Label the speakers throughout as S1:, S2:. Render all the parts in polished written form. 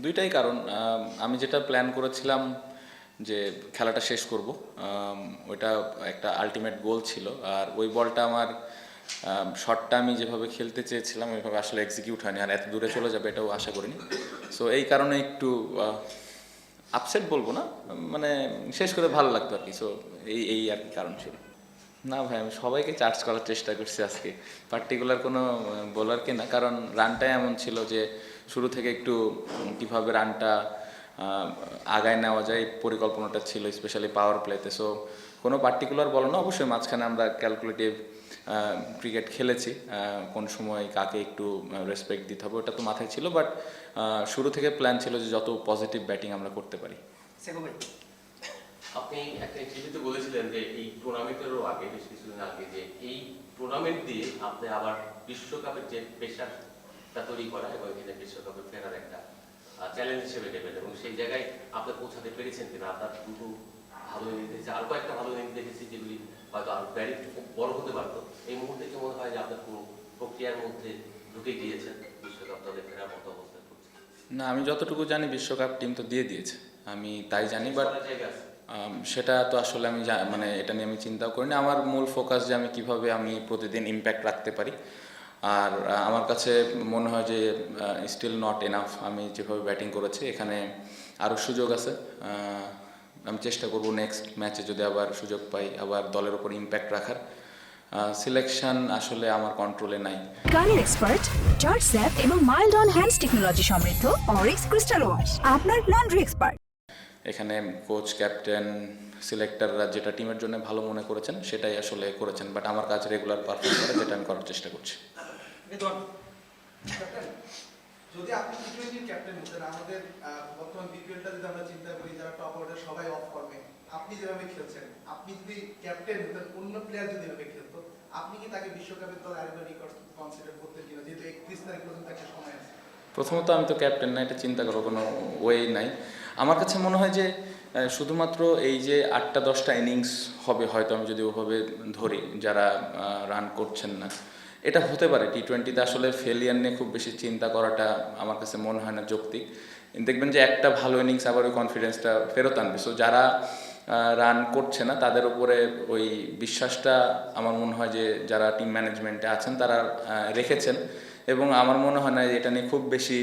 S1: দুইটাই কারণ। আমি যেটা প্ল্যান করেছিলাম যে খেলাটা শেষ করব, ওইটা একটা আলটিমেট গোল ছিল। আর ওই বলটা আমার শটটা আমি যেভাবে খেলতে চেয়েছিলাম ওইভাবে আসলে এক্সিকিউট হয়নি, আর এত দূরে চলে যাবে এটাও আশা করিনি। সো এই কারণে একটু আপসেট বলবো না, মানে শেষ করে ভালো লাগতো আর কি। সো এই এই আর কি কারণ ছিল। না ভাই, আমি সবাইকে চার্জ করার চেষ্টা করছি আজকে, পার্টিকুলার কোনো বোলারকে না। কারণ রানটাই এমন ছিল যে শুরু থেকে একটু কীভাবে রানটা আগায় নেওয়া যায় এই পরিকল্পনাটা ছিল, স্পেশালি পাওয়ার প্লেতে। সো কোনো পার্টিকুলার বলো না, অবশ্যই মাঝখানে আমরা ক্যালকুলেটিভ ক্রিকেট খেলেছি, কোন সময় কাকে একটু রেসপেক্ট দিতে হবে ওটা তো মাথায় ছিল। বাট শুরু থেকে প্ল্যান ছিল যে যত পজিটিভ ব্যাটিং আমরা করতে পারি।
S2: আপনি একটা ইন্টারভিউতে বলেছিলেন যে এই টুর্নামেন্টেরও আগে, বেশ কিছুদিন আগে, যে এই টুর্নামেন্ট দিয়ে আপনি আবার বিশ্বকাপের যে প্রেশারটা তৈরি করা এবং এখানে বিশ্বকাপে ফেরার একটা চ্যালেঞ্জ হিসেবে নেবেন, এবং সেই জায়গায় আপনি পৌঁছাতে পেরেছেন কিনা। আপনার দুটো ভালো ইনিংস দেখেছি, আরও কয়েকটা ভালো ইনিংস দেখেছি যেগুলি হয়তো আরও ব্যারি বড় হতে পারতো। এই মুহূর্তে কি মনে হয় যে আপনার কোনো প্রক্রিয়ার মধ্যে ঢুকে গিয়েছেন, বিশ্বকাপ দলে ফেরার মতো অবস্থা করছে?
S1: না, আমি যতটুকু জানি বিশ্বকাপ টিম তো দিয়ে দিয়েছে, আমি তাই জানি। বাট সেটা তো আসলে আমি মানে এটা নিয়ে আমি চিন্তাও করিনি। আমার মূল ফোকাস যে আমি কিভাবে আমি প্রতিদিন ইম্প্যাক্ট রাখতে পারি। আর আমার কাছে মনে হয় যে স্টিল নট এনাফ। আমি যেভাবে ব্যাটিং করেছি এখানে আরও সুযোগ আছে। আমি চেষ্টা করব নেক্সট ম্যাচে যদি আবার সুযোগ পাই আবার দলের উপর ইম্প্যাক্ট রাখার। সিলেকশন আসলে আমার কন্ট্রোলে নাই।
S3: গাড়ির এক্সপার্ট জর্জ স্যাপ এবং মাইল্ড অন হ্যান্ডস টেকনোলজি সমৃদ্ধ অরিক্স ক্রিস্টাল ওয়াশ আপনার লন্ড্রি এক্সপার্ট।
S1: এখানে কোচ, ক্যাপ্টেন, সিলেক্টররা যেটা টিমের জন্য ভালো মনে করেছেন সেটাই আসলে করেছেন। বাট আমার কাছে রেগুলার পারফর্ম করে যেটা আমি করার চেষ্টা করছি।
S4: যদি আপনি টি-টোয়েন্টির ক্যাপ্টেন হতেন, আমাদের বর্তমান বিপিএলটা যদি আমরা চিন্তা করি, যারা টপ অর্ডার সবাই অফ ফর্মে, আপনি যেভাবে খেলছেন, আপনি যদি ক্যাপ্টেন হতেন, অন্য প্লেয়ার যদি এভাবে খেলতো, আপনি কি তাকে বিশ্বকাপের দল আরেকবার রেকর্ড কনসিডার করতেন কিনা, যেহেতু 31 তারিখ পর্যন্ত একটা সময় আছে?
S1: প্রথমত আমি তো ক্যাপ্টেন না, এটা চিন্তা করার কোনো ওয়ে নাই। আমার কাছে মনে হয় যে শুধুমাত্র এই যে 8টা-10টা ইনিংস হবে হয়তো, আমি যদি ওভাবে ধরি যারা রান করছেন না, এটা হতে পারে। টি-20তে আসলে ফেলিয়ার নিয়ে খুব বেশি চিন্তা করাটা আমার কাছে মনে হয় না যৌক্তিক। দেখবেন যে একটা ভালো ইনিংস আবার ওই কনফিডেন্সটা ফেরত আনবে। সো যারা রান করছে না তাদের উপরে ওই বিশ্বাসটা আমার মনে হয় যে যারা টিম ম্যানেজমেন্টে আছেন তারা রেখেছেন, এবং আমার মনে হয় না এটা নিয়ে খুব বেশি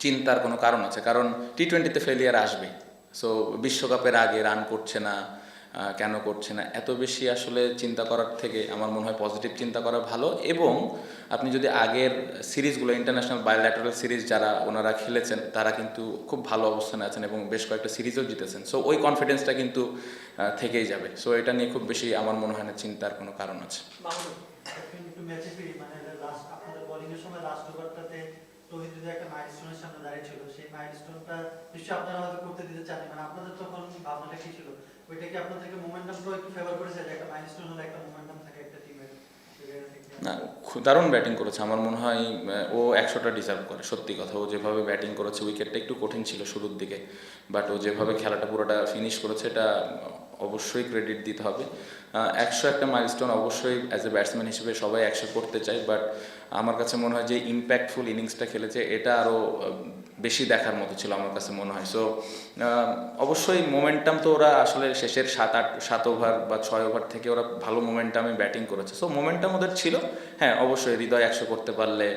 S1: চিন্তার কোনো কারণ আছে। কারণ টি-20তে ফেলিয়ার আসবেই। সো বিশ্বকাপের আগে রান করছে না, কেন করছে না, এত বেশি আসলে চিন্তা করার থেকে আমার মনে হয় পজিটিভ চিন্তা করা ভালো। এবং আপনি যদি আগের সিরিজগুলো, ইন্টারন্যাশনাল বায়োল্যাটারাল সিরিজ যারা ওনারা খেলেছেন তারা কিন্তু খুব ভালো অবস্থানে আছেন এবং বেশ কয়েকটা সিরিজও জিতেছেন। সো ওই কনফিডেন্সটা কিন্তু থেকেই যাবে। সো এটা নিয়ে খুব বেশি আমার মনে হয় না চিন্তার কোনো কারণ আছে।
S5: একটা মাইলস্টোনের সামনে দাঁড়িয়ে ছিল, সেই মাইলস্টোনটা নিশ্চয়ই আপনারা হয়তো করতে দিতে চান, মানে আপনাদের তখন ভাবনাটা কি ছিল? ওইটা কি আপনাদেরকে মোমেন্টামটা একটু ফেভার করেছে, যে একটা মাইলস্টোন হলে একটা মোমেন্টাম থাকে একটা টিমের?
S1: না, দারুণ ব্যাটিং করেছে। আমার মনে হয় ও 100টা ডিজার্ভ করে, সত্যি কথা। ও যেভাবে ব্যাটিং করেছে, উইকেটটা একটু কঠিন ছিল শুরুর দিকে, বাট ও যেভাবে খেলাটা পুরোটা ফিনিশ করেছে এটা অবশ্যই ক্রেডিট দিতে হবে। 100 একটা মাইলস্টোন অবশ্যই অ্যাজ এ ব্যাটসম্যান হিসেবে সবাই 100 করতে চায়, বাট আমার কাছে মনে হয় যে ইম্প্যাক্টফুল ইনিংসটা খেলেছে এটা আরও বেশি দেখার মতো ছিল আমার কাছে মনে হয়। সো অবশ্যই মোমেন্টাম তো ওরা আসলে শেষের 7 ওভার বা 6 ওভার থেকে ওরা ভালো মোমেন্টামে ব্যাটিং করেছে। সো মোমেন্টাম ওদের ছিল। হ্যাঁ, অবশ্যই হৃদয় 100 করতে পারলে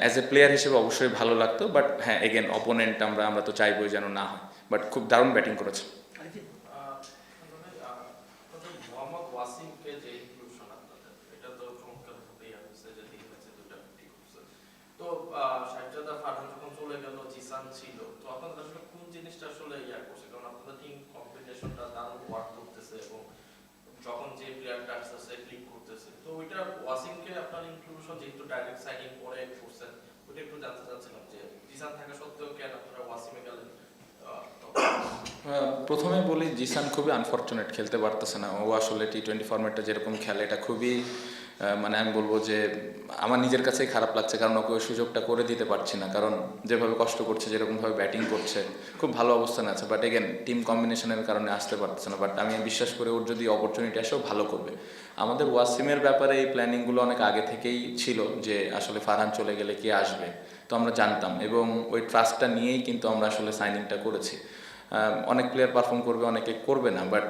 S1: অ্যাজ এ প্লেয়ার হিসেবে অবশ্যই ভালো লাগতো। বাট হ্যাঁ, এগেন অপোনেন্ট আমরা তো চাইবই যেন না হয়। বাট খুব দারুণ ব্যাটিং করেছে।
S2: ছিল, তো আপনাদের আসলে কোন জিনিসটা আসলে করছে? কারণ আপনাদের টিম কম্বিনেশনটা দারুণ ওয়ার্ক করতেছে এবং যখন যে প্লেয়ারটা আসতেছে ক্লিক করতেছে, তো ওইটা ওয়াসিমকে আপনার ইনক্লুশন যেহেতু ডাইরেক্ট সাইনিং করে করছেন, ওইটা একটু জানতে চাচ্ছিলাম যে জিসান থাকা সত্ত্বেও কেন আপনারা ওয়াসিমে গেলেন?
S1: প্রথমে বলি, জিসান খুবই আনফর্চুনেট, খেলতে পারতেছে না। ও আসলে টি-20 ফরম্যাটটা যেরকম খেলে এটা খুবই মানে আমি বলবো যে আমার নিজের কাছেই খারাপ লাগছে, কারণ ওকে ওই সুযোগটা করে দিতে পারছি না। কারণ যেভাবে কষ্ট করছে, যেরকমভাবে ব্যাটিং করছে, খুব ভালো অবস্থানে আছে, বাট এগেন টিম কম্বিনেশনের কারণে আসতে পারছে না। বাট আমি বিশ্বাস করি ওর যদি অপরচুনিটি আসেও ভালো করবে। আমাদের ওয়াসিমের ব্যাপারে এই প্ল্যানিংগুলো অনেক আগে থেকেই ছিল যে আসলে ফারহান চলে গেলে কে আসবে, তো আমরা জানতাম এবং ওই ট্রাস্টটা নিয়েই কিন্তু আমরা আসলে সাইনিংটা করেছি। অনেক প্লেয়ার পারফর্ম করবে, অনেকে করবে না, বাট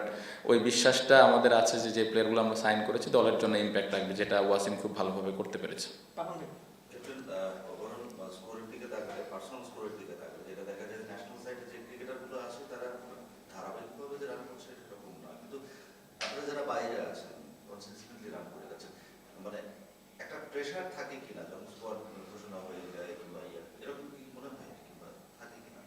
S1: ওই বিশ্বাসটা আমাদের আছে যে যে প্লেয়ারগুলো আমরা সাইন করেছি দলের জন্য ইম্প্যাক্ট রাখবে, যেটা ওয়াসিম খুব ভালোভাবে করতে পেরেছে।
S6: ওভারঅল স্কোরের দিকে তাকালে, পার্সোনাল স্কোরের দিকে তাকালে যেটা দেখা যায় ন্যাশনাল সাইডে যে ক্রিকেটারগুলো আছে তারা ধারাবাহিকভাবে যে রান করছে সেরকম না, কিন্তু আপনারা যারা বাইরে আছেন কনসিস্টেন্টলি রান করে যাচ্ছেন, মানে একটা প্রেশার থাকে কিনা যখন স্কোর ঘোষণা হয়ে যায় কিংবা এরকম কি মনে হয় কিংবা থাকে কিনা?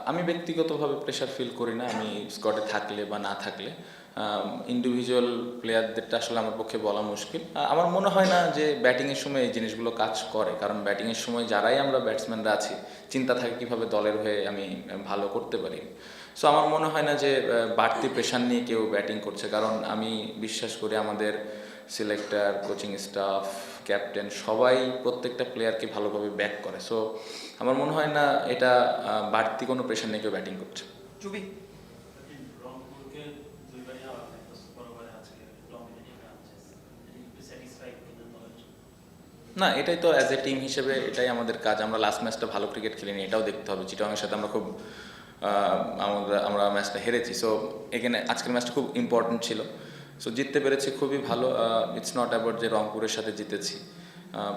S1: আমি ব্যক্তিগতভাবে প্রেশার ফিল করি না, আমি স্কোয়াডে থাকলে বা না থাকলে। ইন্ডিভিজুয়াল প্লেয়ারদেরটা আসলে আমার পক্ষে বলা মুশকিল। আমার মনে হয় না যে ব্যাটিংয়ের সময় এই জিনিসগুলো কাজ করে, কারণ ব্যাটিংয়ের সময় যারাই আমরা ব্যাটসম্যানরা আছি চিন্তা থাকে কীভাবে দলের হয়ে আমি ভালো করতে পারি। সো আমার মনে হয় না যে বাড়তি প্রেশার নিয়ে কেউ ব্যাটিং করছে, কারণ আমি বিশ্বাস করি আমাদের সিলেক্টর, কোচিং স্টাফ, ক্যাপ্টেন সবাই প্রত্যেকটা প্লেয়ারকে ভালোভাবে ব্যাক করে। সো আমার মনে হয় না এটা বাড়তি কোনো প্রেশার নিয়ে কেউ ব্যাটিং করছে।
S5: চুবি
S7: রংপুরকে দুইবারই হারানো একটা সুপার ওভারে আজকে ডমিনেটিং রানছে, একটু স্যাটিসফাইড কিন্তু দলের জন্য।
S1: না, এটাই তো অ্যাজ এ টিম হিসেবে এটাই আমাদের কাজ। আমরা লাস্ট ম্যাচটা ভালো ক্রিকেট খেলিনি, এটাও দেখতে হবে। চিটাগংয়ের সাথে আমরা খুব আমরা ম্যাচটা হেরেছি। সো এখানে আজকের ম্যাচটা খুব ইম্পর্টেন্ট ছিল। সো জিততে পেরেছি, খুবই ভালো। ইটস নট অ্যাবাউট যে রংপুরের সাথে জিতেছি।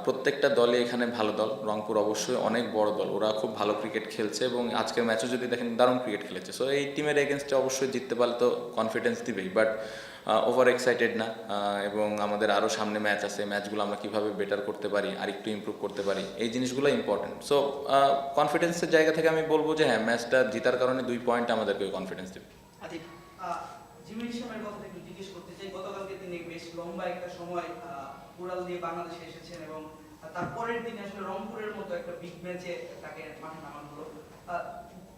S1: প্রত্যেকটা দলে এখানে ভালো দল, রংপুর অবশ্যই অনেক বড় দল, ওরা খুব ভালো ক্রিকেট খেলছে এবং আজকের ম্যাচও যদি দেখেন দারুণ ক্রিকেট খেলেছে। সো এই টিমের এগেনস্টে অবশ্যই জিততে পারলে তো কনফিডেন্স দিবেই, বাট ওভার এক্সাইটেড না। এবং আমাদের আরও সামনে ম্যাচ আছে, ম্যাচগুলো আমরা কীভাবে বেটার করতে পারি, আর একটু ইমপ্রুভ করতে পারি, এই জিনিসগুলো ইম্পর্টেন্ট। সো কনফিডেন্সের জায়গা থেকে আমি বলবো যে হ্যাঁ, ম্যাচটা জেতার কারণে 2 পয়েন্ট আমাদেরকে কনফিডেন্স দেবে।
S5: আদিব
S8: জিমির হিসাবের কথা একটু জিজ্ঞেস করতে চাই। গতকালকে তিনি বেশ লম্বা একটা সময় উড়াল দিয়ে বাংলাদেশে এসেছেন এবং তারপরের দিনে আসলে রংপুরের মতো একটা বিগ ম্যাচে তাকে মাঠে নামানো হলো।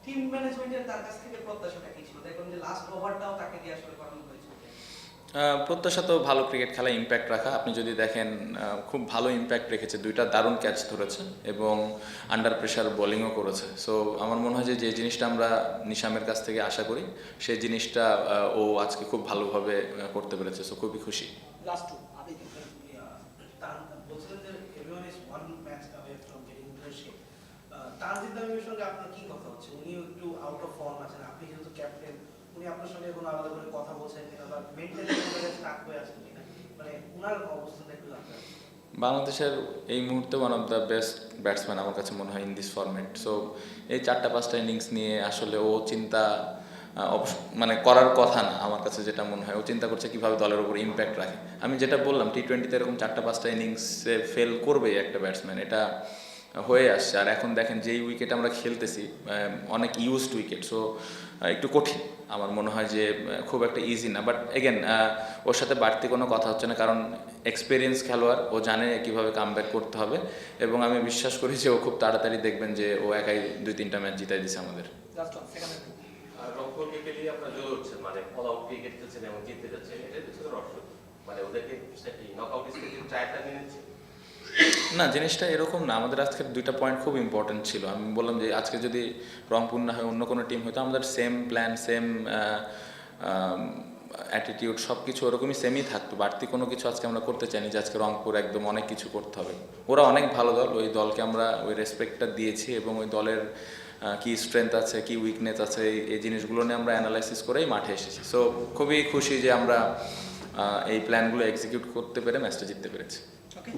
S8: টিম ম্যানেজমেন্টের তার কাছ থেকে প্রত্যাশাটা কি ছিল? দেখুন যে লাস্ট ওভারটাও তাকে দিয়ে আসলে করানো হয়েছে।
S1: প্রত্যাশা তো ভালো ক্রিকেট খেলা, ইম্প্যাক্ট রাখা। আপনি যদি দেখেন খুব ভালো ইম্প্যাক্ট রেখেছে, 2টা দারুণ ক্যাচ ধরেছে এবং আন্ডার প্রেশার বোলিংও করেছে। সো আমার মনে হয় যে যে জিনিসটা আমরা নিশামের কাছ থেকে আশা করি সেই জিনিসটা ও আজকে খুব ভালোভাবে করতে পেরেছে। সো খুবই খুশি।
S8: লাস্ট টু আপনি বলছিলেন যে everyone is one match away from getting into the shape. Tanzid তামিমের সঙ্গে আপনার কি কথা হচ্ছে? উনিও একটু আউট অফ ফর্ম আছেন, আপনি যেহেতু ক্যাপ্টেন, উনি আপনার সঙ্গে কোনো আলাদা করে কথা বলছেন কিনা বা মেন্টালি কোনো স্টাক হয়ে আছেন কিনা, মানে ওনার অবস্থাটা একটু জানতে চাই।
S1: বাংলাদেশের এই মুহূর্তে one of the best batsman আমার কাছে মনে হয় ইন দিস ফরম্যাট। সো এই 4টা-5টা ইনিংস নিয়ে আসলে ও চিন্তা মানে করার কথা না আমার কাছে, যেটা মনে হয় ও চিন্তা করছে কীভাবে দলের উপর ইম্প্যাক্ট রাখে। আমি যেটা বললাম, টি-20তে এরকম 4টা-5টা ইনিংসে ফেল করবেই একটা ব্যাটসম্যান, এটা হয়ে আসছে। আর এখন দেখেন যেই উইকেট আমরা খেলতেছি অনেক ইউজড উইকেট, সো একটু কঠিন। আমার মনে হয় যে খুব একটা ইজি না, বাট এগেন ওর সাথে বাড়তি কোনো কথা হচ্ছে না, কারণ এক্সপিরিয়েন্স খেলোয়াড়, ও জানে কীভাবে কামব্যাক করতে হবে এবং আমি বিশ্বাস করি যে ও খুব তাড়াতাড়ি দেখবেন যে ও একাই 2-3টা ম্যাচ জিতাই দিছে আমাদের।
S2: রংপুরকে খেলিয়ে আপনারা জ্বলে উঠছেন, মানে অল আউট ক্রিকেট খেলছেন এবং জিততে যাচ্ছেন, এটার পিছনে রহস্য মানে ওদেরকে নকআউট স্টেজে ট্রায়ালটা নিয়ে নিচ্ছে।
S1: না, জিনিসটা এরকম না। আমাদের আজকের 2টা পয়েন্ট খুব ইম্পর্টেন্ট ছিল। আমি বললাম যে আজকে যদি রংপুর না হয় অন্য কোনো টিম হয়তো আমাদের সেম প্ল্যান, সেম অ্যাটিটিউড, সব কিছু ওরকমই সেমই থাকতো। বাড়তি কোনো কিছু আজকে আমরা করতে চাইনি যে আজকে রংপুর একদম অনেক কিছু করতে হবে। ওরা অনেক ভালো দল, ওই দলকে আমরা ওই রেসপেক্টটা দিয়েছি এবং ওই দলের কি স্ট্রেংথ আছে, কি উইকনেস আছে, এই জিনিসগুলো নিয়ে আমরা অ্যানালাইসিস করেই মাঠে এসেছি। সো খুবই খুশি যে আমরা এই প্ল্যানগুলো এক্সিকিউট করতে পেরে ম্যাচটা জিততে পেরেছি।
S5: ওকে।